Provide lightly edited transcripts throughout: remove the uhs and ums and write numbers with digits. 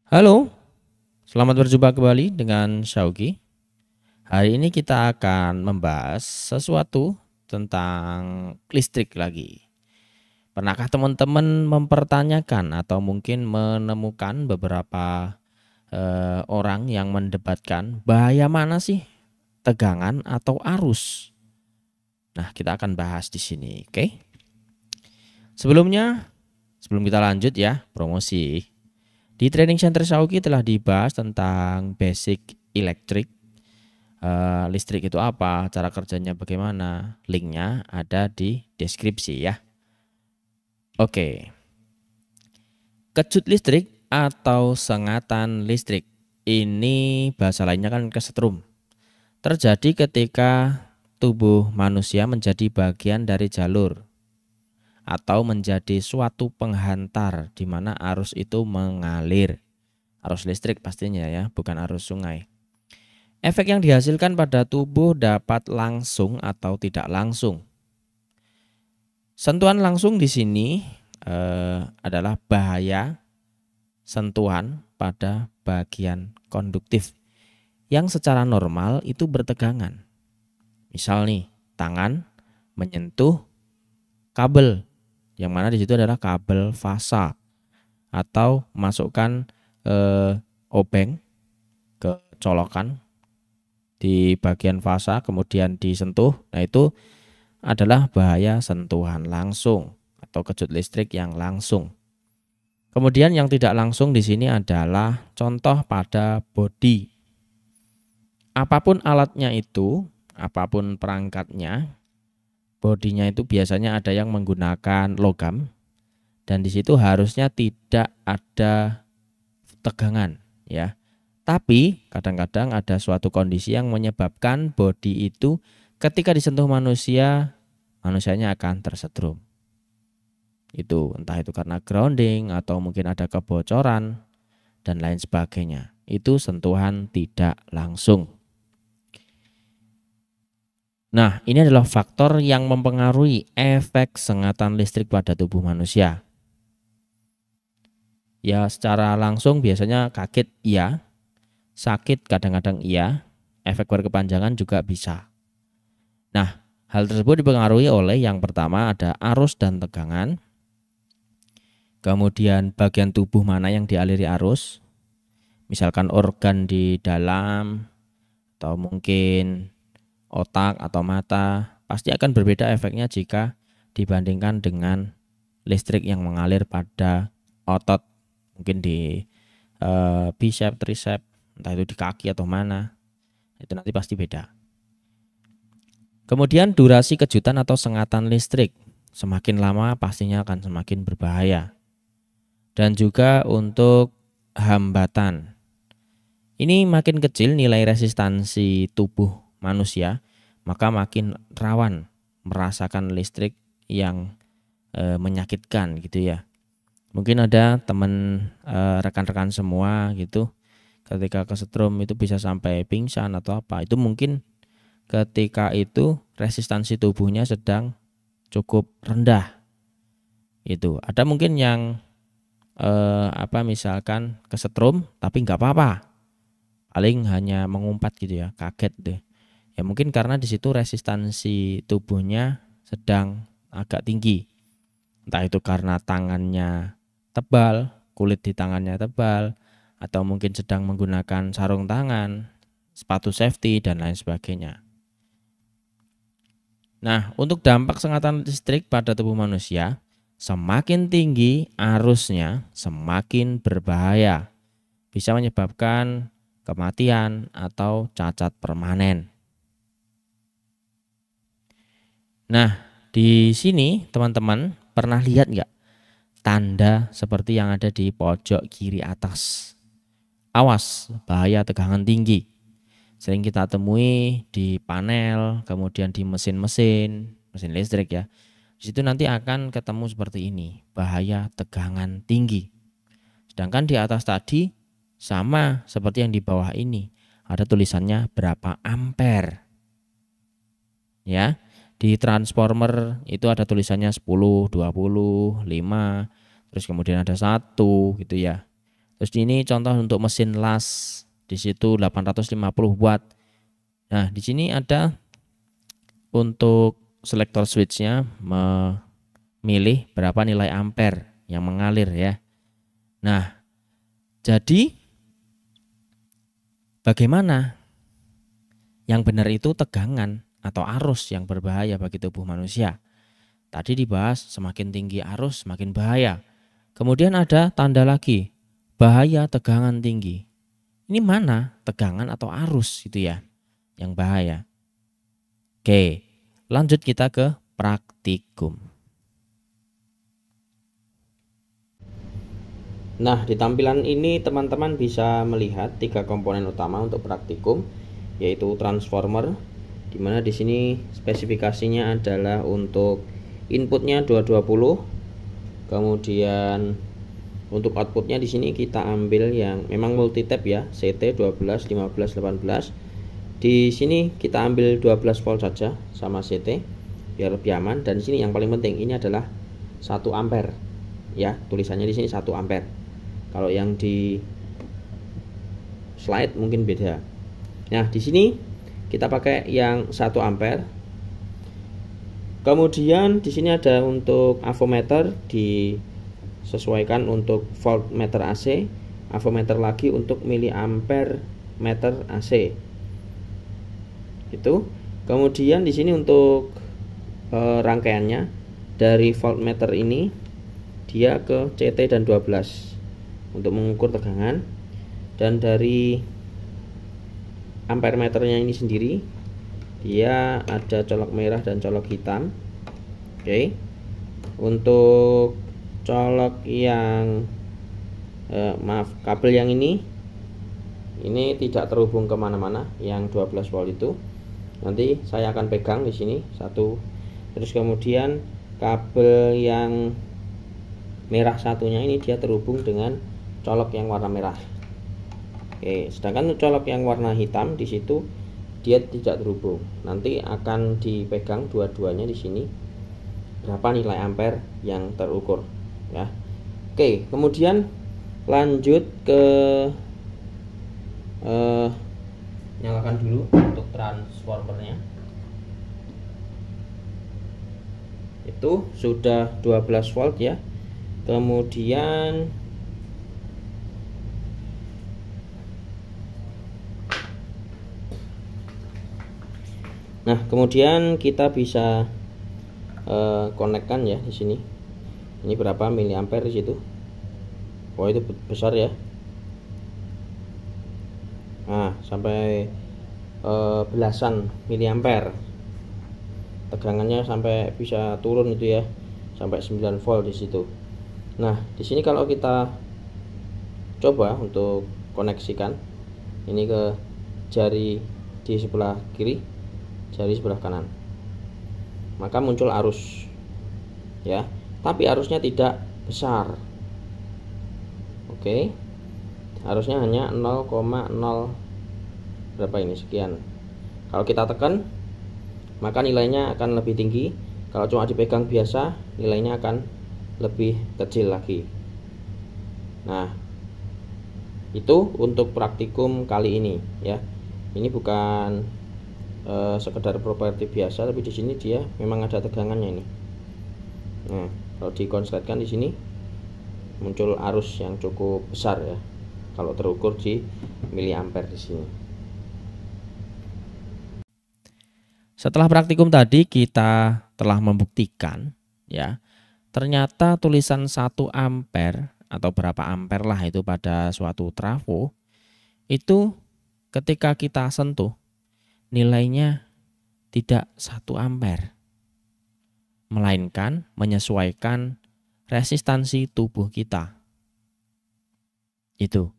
Halo, selamat berjumpa kembali dengan Syaugi. Hari ini kita akan membahas sesuatu tentang listrik lagi. Pernahkah teman-teman mempertanyakan atau mungkin menemukan beberapa orang yang mendebatkan bahaya mana sih tegangan atau arus? Nah, kita akan bahas di sini, oke? Sebelum kita lanjut ya, promosi. Di Training Center Syaugi telah dibahas tentang basic elektrik. Listrik itu apa, cara kerjanya bagaimana, linknya ada di deskripsi ya. Oke, kejut listrik atau sengatan listrik ini bahasa lainnya kan kesetrum. Terjadi ketika tubuh manusia menjadi bagian dari jalur atau menjadi suatu penghantar di mana arus itu mengalir. Arus listrik pastinya ya, bukan arus sungai. Efek yang dihasilkan pada tubuh dapat langsung atau tidak langsung. Sentuhan langsung di sini adalah bahaya sentuhan pada bagian konduktif yang secara normal itu bertegangan. Misal nih, tangan menyentuh kabel, yang mana di situ adalah kabel fasa, atau masukkan obeng ke colokan di bagian fasa kemudian disentuh. Nah, itu adalah bahaya sentuhan langsung atau kejut listrik yang langsung. Kemudian yang tidak langsung di sini adalah contoh pada bodi. Apapun alatnya itu, apapun perangkatnya, bodinya itu biasanya ada yang menggunakan logam dan di situ harusnya tidak ada tegangan ya. Tapi kadang-kadang ada suatu kondisi yang menyebabkan bodi itu ketika disentuh manusia, manusianya akan tersetrum. Itu entah itu karena grounding atau mungkin ada kebocoran dan lain sebagainya. Itu sentuhan tidak langsung. Nah, ini adalah faktor yang mempengaruhi efek sengatan listrik pada tubuh manusia. Ya, secara langsung biasanya kaget iya, sakit kadang-kadang iya, efek berkepanjangan juga bisa. Nah, hal tersebut dipengaruhi oleh yang pertama ada arus dan tegangan, kemudian bagian tubuh mana yang dialiri arus, misalkan organ di dalam atau mungkin otak atau mata, pasti akan berbeda efeknya jika dibandingkan dengan listrik yang mengalir pada otot, mungkin di bicep, tricep, entah itu di kaki atau mana, itu nanti pasti beda. Kemudian durasi kejutan atau sengatan listrik, semakin lama pastinya akan semakin berbahaya. Dan juga untuk hambatan, ini makin kecil nilai resistansi tubuh manusia, maka makin rawan merasakan listrik yang menyakitkan gitu ya. Mungkin ada teman rekan-rekan semua gitu, ketika kesetrum itu bisa sampai pingsan atau apa. Itu mungkin ketika itu resistansi tubuhnya sedang cukup rendah. Itu ada mungkin yang misalkan kesetrum tapi nggak apa-apa, paling hanya mengumpat gitu ya, kaget deh. Ya mungkin karena di situ resistansi tubuhnya sedang agak tinggi. Entah itu karena tangannya tebal, kulit di tangannya tebal, atau mungkin sedang menggunakan sarung tangan, sepatu safety, dan lain sebagainya. Nah, untuk dampak sengatan listrik pada tubuh manusia, semakin tinggi arusnya, semakin berbahaya. Bisa menyebabkan kematian atau cacat permanen. Nah, di sini teman-teman pernah lihat nggak tanda seperti yang ada di pojok kiri atas? Awas, bahaya tegangan tinggi. Sering kita temui di panel, kemudian di mesin listrik ya. Di situ nanti akan ketemu seperti ini, bahaya tegangan tinggi. Sedangkan di atas tadi sama seperti yang di bawah ini, ada tulisannya berapa ampere. Ya, di transformer itu ada tulisannya 10, 20, 5, terus kemudian ada 1 gitu ya. Terus ini contoh untuk mesin las, di situ 850 watt. Nah, di sini ada untuk selektor switchnya memilih berapa nilai ampere yang mengalir ya. Nah, jadi bagaimana yang benar itu tegangan atau arus yang berbahaya bagi tubuh manusia. Tadi dibahas semakin tinggi arus semakin bahaya. Kemudian ada tanda lagi, bahaya tegangan tinggi. Ini mana tegangan atau arus itu ya yang bahaya. Oke, lanjut kita ke praktikum. Nah, di tampilan ini teman-teman bisa melihat 3 komponen utama untuk praktikum, yaitu transformer, di mana di sini spesifikasinya adalah untuk inputnya 220, kemudian untuk outputnya di sini kita ambil yang memang multi tap ya, CT 12, 15, 18. Di sini kita ambil 12 volt saja sama CT biar lebih aman. Dan di sini yang paling penting ini adalah 1 ampere ya, tulisannya di sini 1 ampere. Kalau yang di slide mungkin beda. Nah, di sini kita pakai yang 1 ampere. Kemudian di sini ada untuk avometer disesuaikan untuk voltmeter AC, avometer lagi untuk miliampere meter AC. Itu. Kemudian di sini untuk rangkaiannya dari voltmeter ini dia ke CT dan 12 untuk mengukur tegangan, dan dari ampere meternya ini sendiri dia ada colok merah dan colok hitam. Oke. Untuk colok yang kabel yang ini tidak terhubung kemana-mana, yang 12 volt itu. Nanti saya akan pegang di sini satu. Terus kemudian kabel yang merah satunya ini dia terhubung dengan colok yang warna merah. Oke, sedangkan colok yang warna hitam di situ dia tidak terhubung. Nanti akan dipegang dua-duanya di sini. Berapa nilai ampere yang terukur ya. Oke, kemudian lanjut ke nyalakan dulu untuk transformernya. Itu sudah 12 volt ya. Kemudian kita bisa konekkan ya di sini. Ini berapa miliampere di situ? Oh, itu besar ya. Nah, sampai belasan miliampere. Tegangannya sampai bisa turun itu ya, sampai 9 volt di situ. Nah, di sini kalau kita coba untuk koneksikan ini ke jari di sebelah kiri, jari sebelah kanan, maka muncul arus ya, tapi arusnya tidak besar. Oke, arusnya hanya 0,0 berapa ini, sekian. Kalau kita tekan maka nilainya akan lebih tinggi. Kalau cuma dipegang biasa nilainya akan lebih kecil lagi. Nah, itu untuk praktikum kali ini ya. Ini bukan sekedar properti biasa, tapi di sini dia memang ada tegangannya ini. Nah, kalau dikonsletkan di sini muncul arus yang cukup besar ya, kalau terukur di miliampere di sini. Setelah praktikum tadi kita telah membuktikan ya, ternyata tulisan 1 ampere atau berapa ampere lah itu pada suatu trafo itu ketika kita sentuh nilainya tidak 1 ampere, melainkan menyesuaikan resistansi tubuh kita. Itu.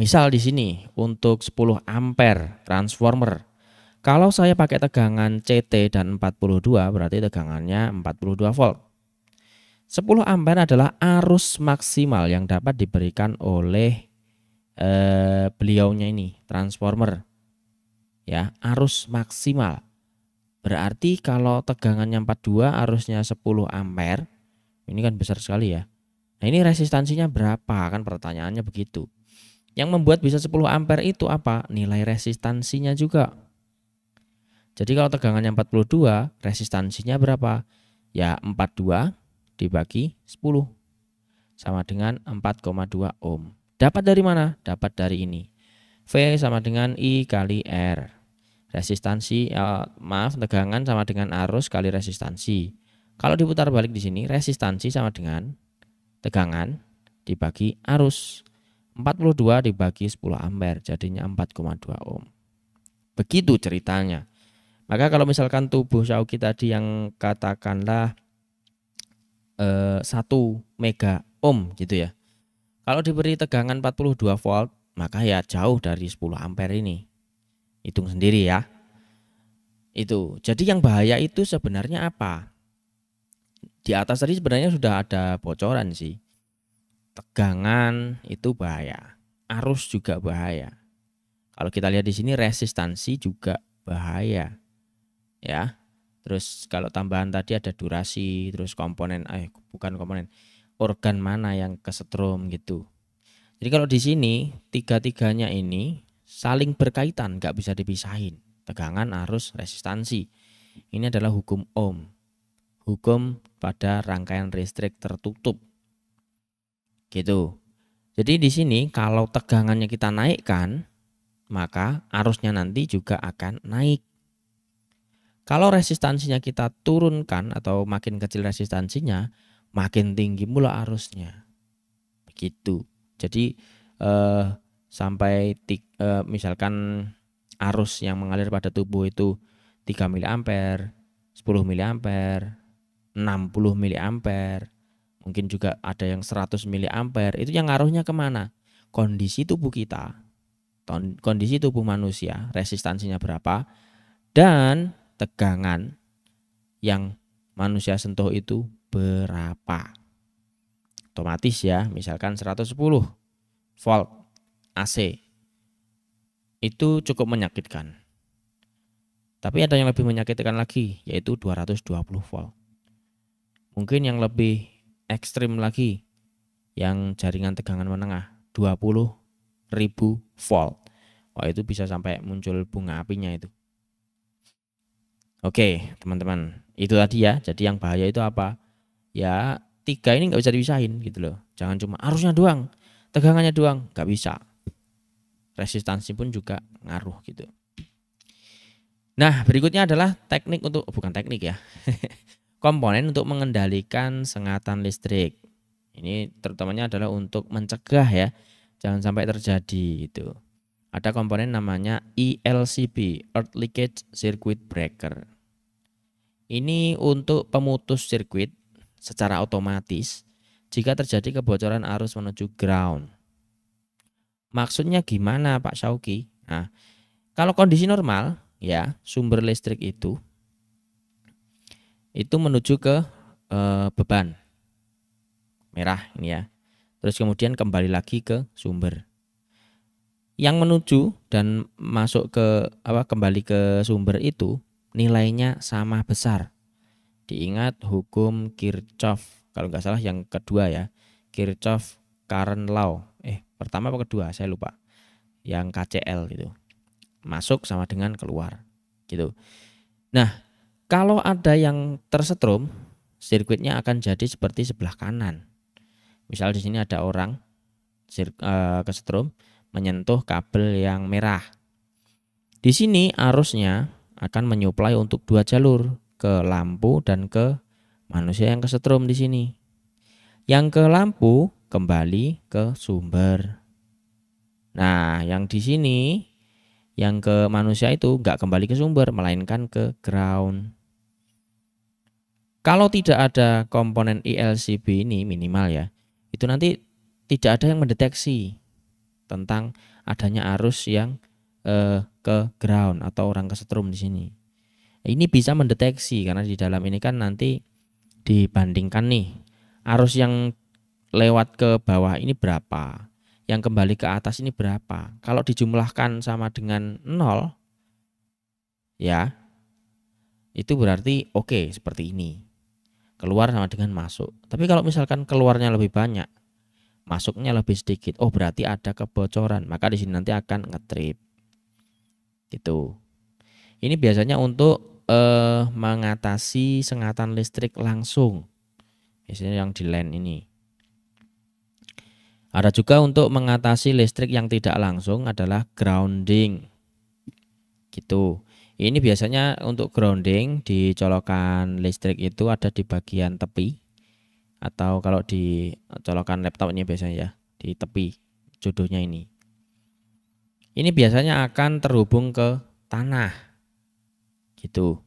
Misal di sini untuk 10 ampere transformer, kalau saya pakai tegangan CT dan 42 berarti tegangannya 42 volt. 10 ampere adalah arus maksimal yang dapat diberikan oleh beliaunya ini, transformer. Ya, arus maksimal. Berarti kalau tegangannya 42, arusnya 10 ampere. Ini kan besar sekali ya. Nah, ini resistansinya berapa? Kan pertanyaannya begitu. Yang membuat bisa 10 ampere itu apa? Nilai resistansinya juga. Jadi kalau tegangannya 42, resistansinya berapa? Ya 42 dibagi 10 sama dengan 4,2 ohm. Dapat dari mana? Dapat dari ini. V sama dengan I kali R. Resistansi, tegangan sama dengan arus kali resistansi. Kalau diputar balik di sini, resistansi sama dengan tegangan dibagi arus. 42 dibagi 10 ampere, jadinya 4,2 ohm. Begitu ceritanya. Maka kalau misalkan tubuh Syauqi tadi yang katakanlah 1 mega ohm gitu ya. Kalau diberi tegangan 42 volt, maka ya jauh dari 10 ampere ini. Hitung sendiri ya. Itu. Jadi yang bahaya itu sebenarnya apa? Di atas tadi sebenarnya sudah ada bocoran sih. Tegangan itu bahaya. Arus juga bahaya. Kalau kita lihat di sini resistansi juga bahaya. Ya. Terus kalau tambahan tadi ada durasi, terus komponen bukan komponen, organ mana yang kesetrum gitu. Jadi kalau di sini tiga-tiganya ini saling berkaitan, nggak bisa dipisahin. Tegangan, arus, resistansi. Ini adalah hukum Ohm. Hukum pada rangkaian listrik tertutup. Gitu. Jadi di sini kalau tegangannya kita naikkan, maka arusnya nanti juga akan naik. Kalau resistansinya kita turunkan atau makin kecil resistansinya, makin tinggi pula arusnya. Begitu. Jadi sampai misalkan arus yang mengalir pada tubuh itu 3 mA, 10 mA, 60 mA, mungkin juga ada yang 100 mA, itu yang ngaruhnya kemana? Kondisi tubuh kita, kondisi tubuh manusia, resistansinya berapa, dan tegangan yang manusia sentuh itu berapa. Otomatis ya, misalkan 110 volt AC itu cukup menyakitkan. Tapi ada yang lebih menyakitkan lagi, yaitu 220 volt. Mungkin yang lebih ekstrim lagi, yang jaringan tegangan menengah 20.000 volt. Wah, itu bisa sampai muncul bunga apinya itu. Oke, teman-teman, itu tadi ya. Jadi yang bahaya itu apa? Ya, tiga ini nggak bisa dipisahin gitu loh. Jangan cuma arusnya doang, tegangannya doang, nggak bisa. Resistansi pun juga ngaruh gitu. Nah, berikutnya adalah teknik untuk, bukan teknik ya, komponen untuk mengendalikan sengatan listrik. Ini terutamanya adalah untuk mencegah ya, jangan sampai terjadi gitu. Ada komponen namanya ELCB, Earth Leakage Circuit Breaker. Ini untuk pemutus sirkuit secara otomatis jika terjadi kebocoran arus menuju ground. Maksudnya gimana Pak Syauqi? Nah, kalau kondisi normal ya, sumber listrik itu menuju ke beban merah ini ya. Terus kemudian kembali lagi ke sumber. Yang menuju dan masuk ke kembali ke sumber itu nilainya sama besar. Diingat hukum Kirchhoff, kalau nggak salah yang kedua ya, Kirchhoff Current Law. Pertama apa kedua? Saya lupa. Yang KCL gitu. Masuk sama dengan keluar gitu. Nah, kalau ada yang tersetrum, sirkuitnya akan jadi seperti sebelah kanan. Misal di sini ada orang kesetrum menyentuh kabel yang merah. Di sini arusnya akan menyuplai untuk 2 jalur, ke lampu dan ke manusia yang kesetrum di sini. Yang ke lampu kembali ke sumber. Nah, yang di sini yang ke manusia itu nggak kembali ke sumber, melainkan ke ground. Kalau tidak ada komponen ELCB ini minimal ya, itu nanti tidak ada yang mendeteksi tentang adanya arus yang ke ground atau orang kesetrum di sini. Ini bisa mendeteksi karena di dalam ini kan nanti dibandingkan nih arus yang lewat ke bawah ini berapa, yang kembali ke atas ini berapa. Kalau dijumlahkan sama dengan 0 ya, itu berarti oke seperti ini. Keluar sama dengan masuk. Tapi kalau misalkan keluarnya lebih banyak, masuknya lebih sedikit, oh berarti ada kebocoran. Maka di sini nanti akan ngetrip. Gitu. Ini biasanya untuk mengatasi sengatan listrik langsung. Biasanya yang di LAN ini. Ada juga untuk mengatasi listrik yang tidak langsung adalah grounding. Gitu. Ini biasanya untuk grounding di colokan listrik itu ada di bagian tepi, atau kalau di colokan laptop ini biasanya ya di tepi jodohnya ini. Ini biasanya akan terhubung ke tanah. Gitu.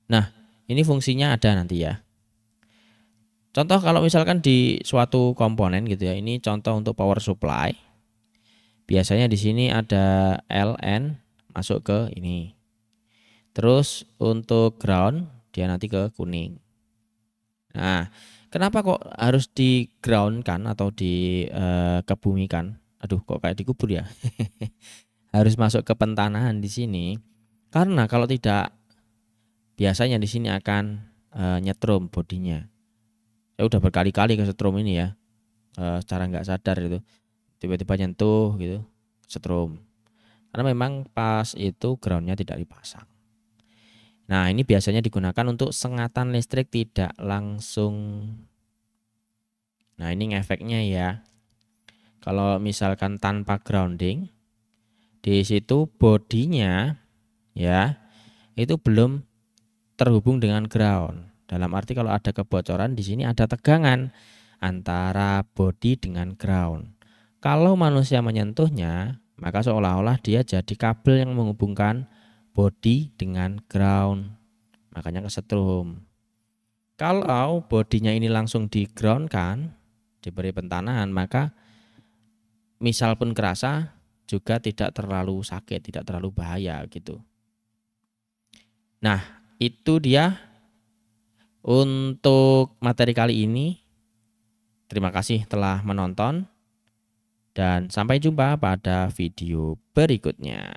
Nah, ini fungsinya ada nanti ya. Contoh kalau misalkan di suatu komponen gitu ya, ini contoh untuk power supply. Biasanya di sini ada LN masuk ke ini. Terus untuk ground dia nanti ke kuning. Nah, kenapa kok harus di ground kan atau di kebumikan? Aduh, kok kayak dikubur ya? Harus masuk ke pentanahan di sini. Karena kalau tidak, biasanya di sini akan nyetrum bodinya. Saya udah berkali-kali ke setrum ini ya, secara nggak sadar itu tiba-tiba nyentuh gitu, setrum. Karena memang pas itu groundnya tidak dipasang. Nah, ini biasanya digunakan untuk sengatan listrik tidak langsung. Nah, ini efeknya ya. Kalau misalkan tanpa grounding, di situ bodinya ya itu belum terhubung dengan ground. Dalam arti kalau ada kebocoran di sini ada tegangan antara body dengan ground. Kalau manusia menyentuhnya, maka seolah-olah dia jadi kabel yang menghubungkan body dengan ground. Makanya kesetrum. Kalau bodinya ini langsung di ground kan, diberi pentanahan, maka misal pun kerasa juga tidak terlalu sakit, tidak terlalu bahaya gitu. Nah, itu dia untuk materi kali ini. Terima kasih telah menonton dan sampai jumpa pada video berikutnya.